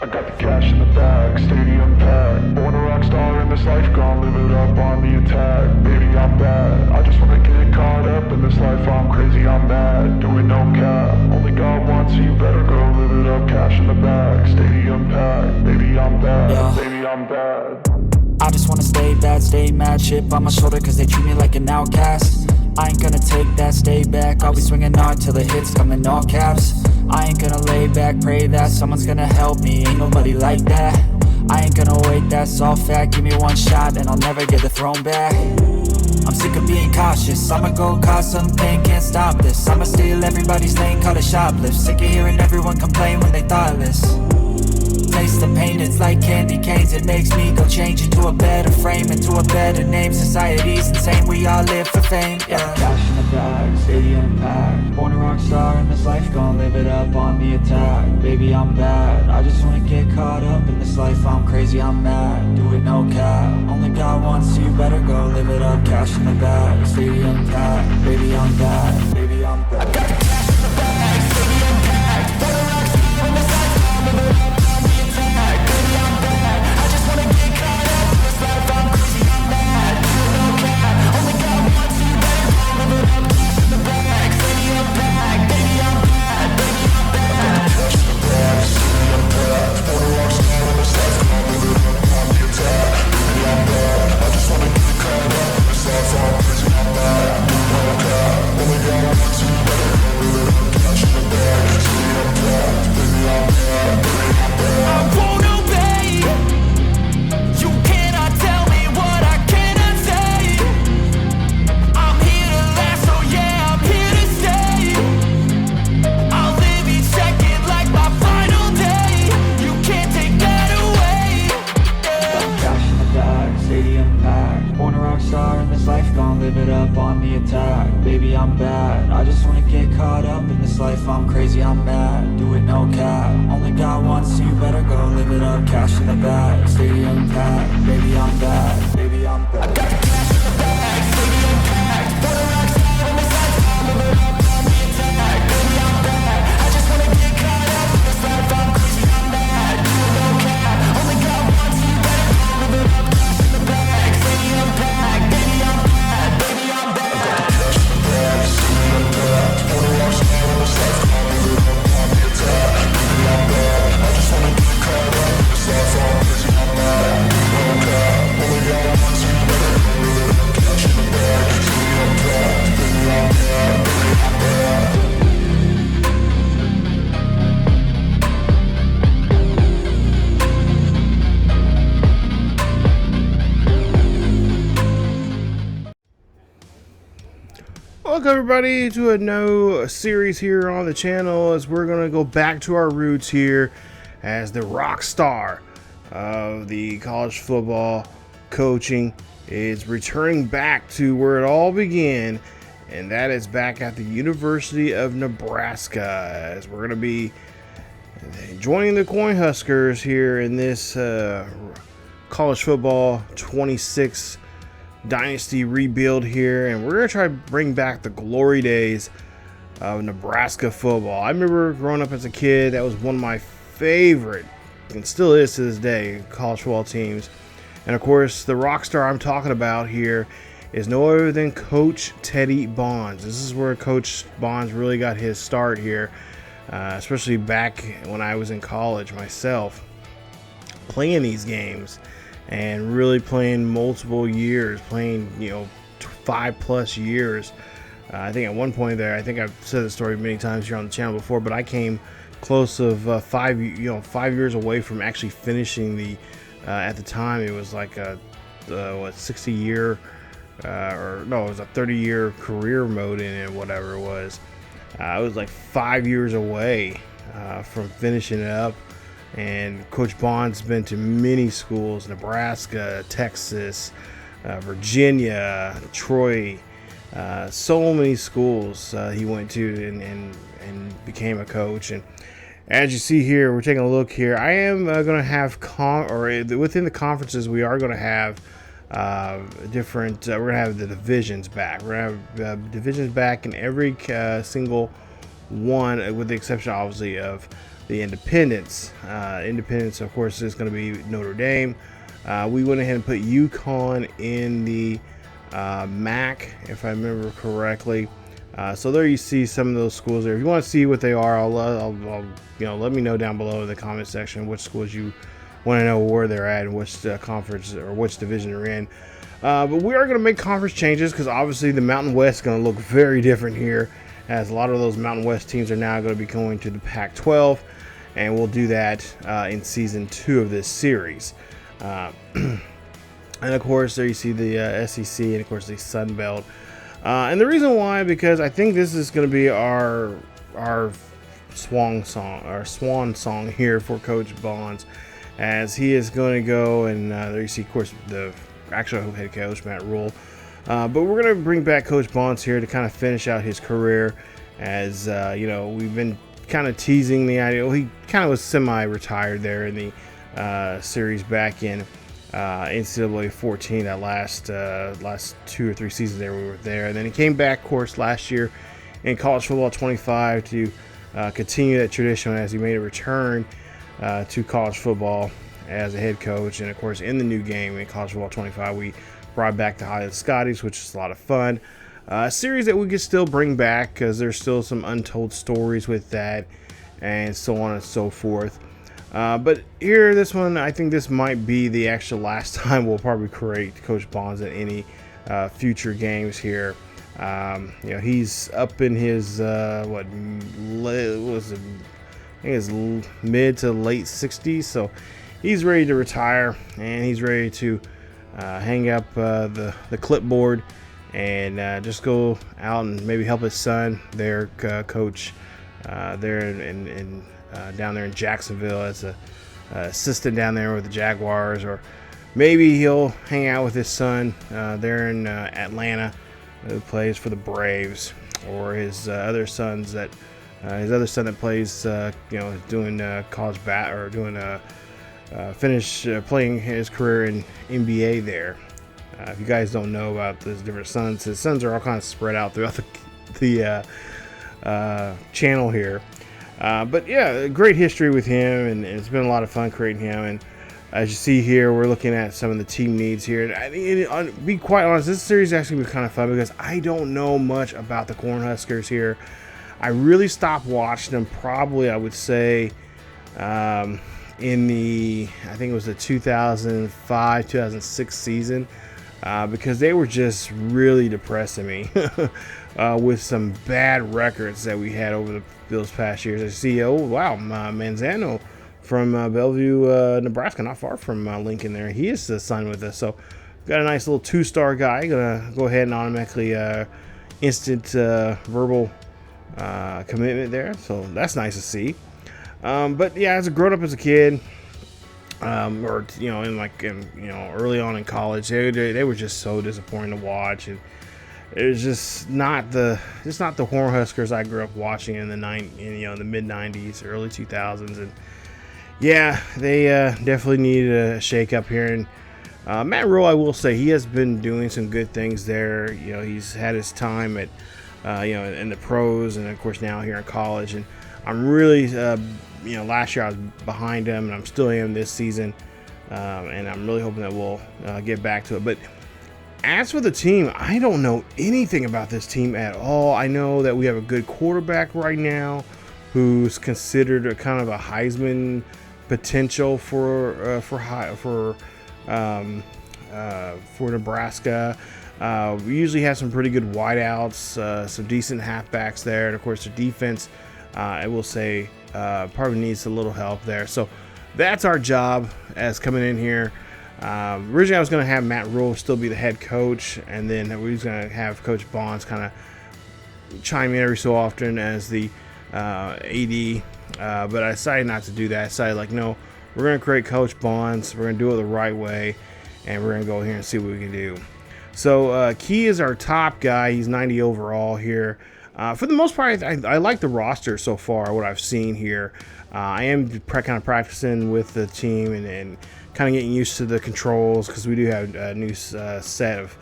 I got the cash in the bag, stadium packed. Born a rockstar in this life, gonna live it up on the attack. Baby, I'm bad, I just wanna get caught up in this life. I'm crazy, I'm mad, doing no cap. Only God wants, so you better go live it up. Cash in the bag, stadium packed. Baby, I'm bad, baby, I'm bad. I just wanna stay bad, stay mad. Chip on my shoulder cause they treat me like an outcast. I ain't gonna take that, stay back. I'll be swinging hard till the hits come in all caps. I ain't gonna lay back, pray that someone's gonna help me. Ain't nobody like that. I ain't gonna wait, that's all fact. Give me one shot and I'll never get the throne back. I'm sick of being cautious. I'ma go cause some pain, can't stop this. I'ma steal everybody's lane, call it shoplift. Sick of hearing everyone complain when they thoughtless. Taste the pain, it's like candy canes. It makes me go change into a better frame, into a better name. Society's insane, we all live for fame, yeah. Cash in the bag, stadium packed. Born a rock star in this life, gonna live it up on the attack. Baby, I'm bad, I just wanna get caught up in this life. I'm crazy, I'm mad, do it no cap. Only God wants, so you better go live it up. Cash in the bag, stadium packed. Baby, I'm bad, baby, I'm bad. I got the cash in the bag, stadium packed. Born a rock star in this life, gonna live it up. Baby, I'm bad, I just wanna get caught up in this life. I'm crazy, I'm mad, do it no cap. Only God wants, so you better go live it up. Cash in the bag, stadium packed. Baby, I'm bad, baby, I'm bad. I got the cash in the bag, stadium packed. Born a rock star in this life, I'll live it up on the attack. Baby, I'm bad, I just wanna get caught up in this life. I'm crazy, I'm mad, do it no cap. Only God wants, so you better go live it up. Cash in the bag, stadium packed. Baby, I'm bad, baby, I'm bad. Welcome everybody to a new series here on the channel, as we're going to go back to our roots here as the rock star of the college football coaching is returning back to where it all began, and that is back at the University of Nebraska, as we're going to be joining the Cornhuskers here in this college football 26 Dynasty rebuild here, and we're gonna try to bring back the glory days of Nebraska football. I remember growing up as a kid, that was one of my favorite, and still is to this day, college football teams. And of course, the rock star I'm talking about here is no other than Coach Teddy Bonds. This is where Coach Bonds really got his start here, especially back when I was in college myself, playing these games. And really playing multiple years, playing 5+ years. I think at one point there, I think I've said the story many times here on the channel before, but I came close of 5 years away from actually finishing the. At the time, it was like a 60-year, or no, it was a 30-year career mode in it, whatever it was. I was like 5 years away from finishing it up. And Coach Bond's been to many schools: Nebraska, Texas, Virginia, Troy, so many schools he went to and became a coach. And as you see here, we're taking a look here. I am going to have within the conferences, we are going to have different. We're going to have the divisions back. We're going to have divisions back in every single one, with the exception, obviously, of the Independence. Independence, of course, is going to be Notre Dame. We went ahead and put UConn in the MAC, if I remember correctly. So there you see some of those schools there. If you want to see what they are, I'll let me know down below in the comment section which schools you want to know where they're at and which conference or which division they're in. But we are going to make conference changes because obviously the Mountain West is going to look very different here, as a lot of those Mountain West teams are now going to be going to the Pac-12, and we'll do that in season 2 of this series. And of course, there you see the SEC and of course the Sun Belt. And the reason why, because I think this is going to be our swan song here for Coach Bonds, as he is going to go and there you see, of course, the actual head coach Matt Rule. But we're going to bring back Coach Bonds here to kind of finish out his career, as we've been kind of teasing the idea. Well, he kind of was semi-retired there in the series back in NCAA 14, that last 2 or 3 seasons there we were there, and then he came back, of course, last year in College Football 25 to continue that tradition as he made a return to college football as a head coach. And of course, in the new game in College Football 25, we brought back the Highland Scotties, which is a lot of fun. A series that we could still bring back because there's still some untold stories with that, and so on and so forth. But here, this one, I think this might be the actual last time we'll probably create Coach Bonds at any future games here. He's up in his mid to late 60s, so he's ready to retire, and he's ready to hang up the clipboard and just go out and maybe help his son there coach there in down there in Jacksonville as a assistant down there with the Jaguars, or maybe he'll hang out with his son there in Atlanta, who plays for the Braves, or his other son that plays doing college bat, or doing playing his career in NBA there. If you guys don't know about his different sons, his sons are all kind of spread out throughout the channel here. But yeah, great history with him, and it's been a lot of fun creating him. And as you see here, we're looking at some of the team needs here. And I think, to be quite honest, this series is actually going to be kind of fun because I don't know much about the Cornhuskers here. I really stopped watching them probably, I would say, in the, I think it was the 2005-2006 season, because they were just really depressing me with some bad records that we had over those past years. I see, oh wow, Manzano from Bellevue, Nebraska, not far from Lincoln there. He is signed with us, so got a nice little 2-star guy. Gonna go ahead and automatically instant verbal commitment there, so that's nice to see. But yeah, as a grown up as a kid, or early on in college, they were just so disappointing to watch, and it was just not the Cornhuskers I grew up watching in the mid 90s, early 2000s, and yeah, they definitely needed a shake up here. And Matt Rule, I will say, he has been doing some good things there. He's had his time at in the pros, and of course now here in college, and I'm really last year I was behind him, and I'm still am this season, and I'm really hoping that we'll get back to it. But as for the team, I don't know anything about this team at all. I know that we have a good quarterback right now who's considered a kind of a Heisman potential for Nebraska. We usually have some pretty good wideouts, some decent halfbacks there, and of course the defense, I will say, probably needs a little help there. So that's our job as coming in here. Originally I was going to have Matt Rule still be the head coach, and then we was going to have Coach Bonds kind of chime in every so often as the AD, but I decided not to do that. I decided, no, we're going to create Coach Bonds, we're going to do it the right way, and we're going to go here and see what we can do. So Key is our top guy. He's 90 overall here. For the most part, I like the roster so far, what I've seen here. I am kind of practicing with the team and kind of getting used to the controls, because we do have a new set of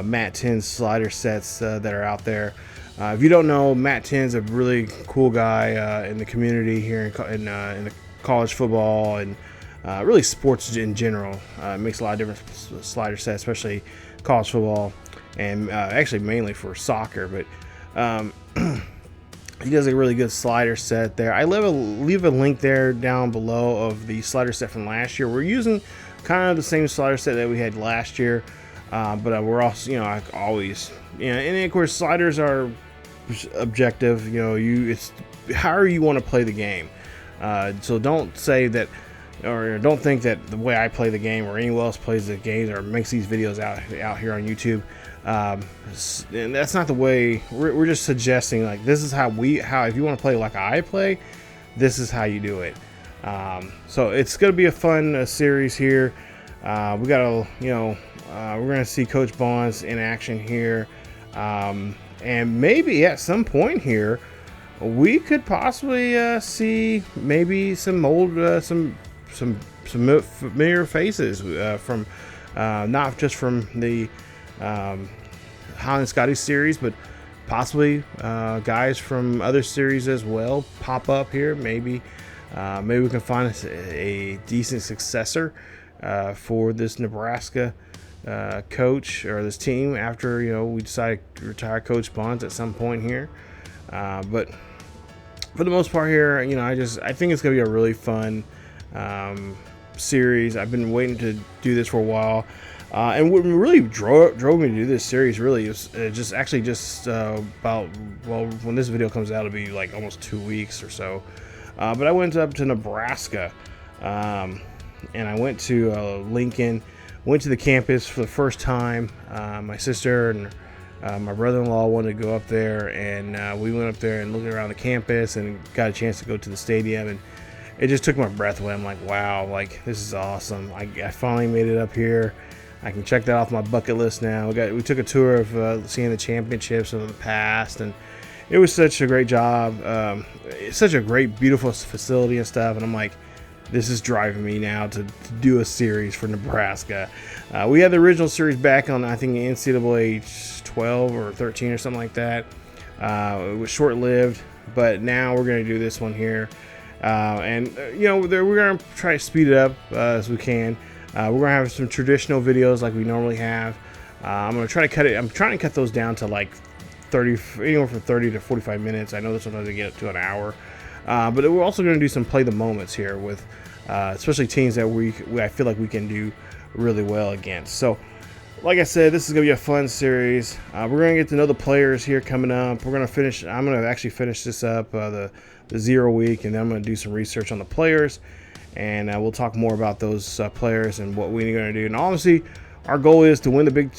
Mat 10 slider sets that are out there. If you don't know, Matt Tinn's a really cool guy in the community here in the college football and really sports in general. Makes a lot of different slider sets, especially college football, and actually mainly for soccer. But he does a really good slider set there. I leave a link there down below of the slider set from last year. We're using kind of the same slider set that we had last year, but we're also, like always, and of course sliders are objective. It's however you want to play the game. So don't say that, or don't think that the way I play the game or anyone else plays the games or makes these videos out here on YouTube. And that's not the way. We're just suggesting, like, this is how if you want to play like I play, this is how you do it. So it's going to be a fun series here. We got we're going to see Coach Bonds in action here. And maybe at some point here, we could possibly see maybe some old, some familiar faces from not just from the Holland Scotty series, but possibly guys from other series as well pop up here. Maybe we can find a decent successor for this Nebraska coach or this team after we decide to retire Coach Bonds at some point here. But for the most part here, I think it's gonna be a really fun series. I've been waiting to do this for a while, and what really drove me to do this series really is just about, well, when this video comes out, it'll be like almost 2 weeks or so. But I went up to Nebraska, and I went to Lincoln. Went to the campus for the first time. My sister and my brother-in-law wanted to go up there, and we went up there and looked around the campus and got a chance to go to the stadium, and it just took my breath away. I'm like, wow, like, this is awesome. I finally made it up here. I can check that off my bucket list now. We took a tour of seeing the championships of the past, and it was such a great job. It's such a great, beautiful facility and stuff, and I'm like, this is driving me now to do a series for Nebraska. We had the original series back on, I think, NCAA 12 or 13 or something like that. It was short-lived, but now we're going to do this one here. We're going to try to speed it up as we can. We're going to have some traditional videos like we normally have. I'm going to try to cut it. I'm trying to cut those down to like 30, anywhere from 30 to 45 minutes. I know that sometimes they get up to an hour. But we're also going to do some play the moments here with especially teams that I feel like we can do really well against. So, like I said, this is going to be a fun series. We're going to get to know the players here coming up. I'm going to actually finish this up, the 0 week, and then I'm going to do some research on the players, and we'll talk more about those players and what we're going to do. And obviously, our goal is to win the Big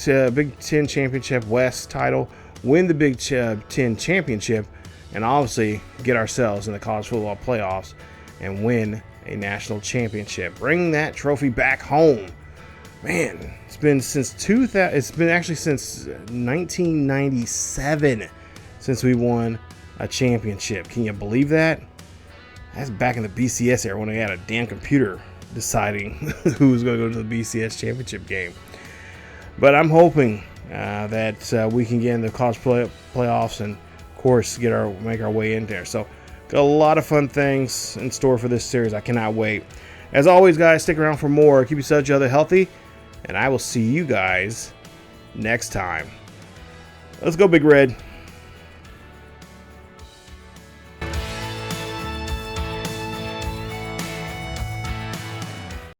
Ten Championship West title, win the Big Ten Championship, and obviously get ourselves in the college football playoffs and win a national championship. Bring that trophy back home. Man, it's been since 2000. It's been actually since 1997 since we won a championship. Can you believe that? That's back in the BCS era when I had a damn computer deciding who was going to go to the BCS championship game. But I'm hoping that we can get in the college playoffs and, of course, make our way in there. So, got a lot of fun things in store for this series. I cannot wait. As always, guys, stick around for more. Keep each other healthy, and I will see you guys next time. Let's go, Big Red.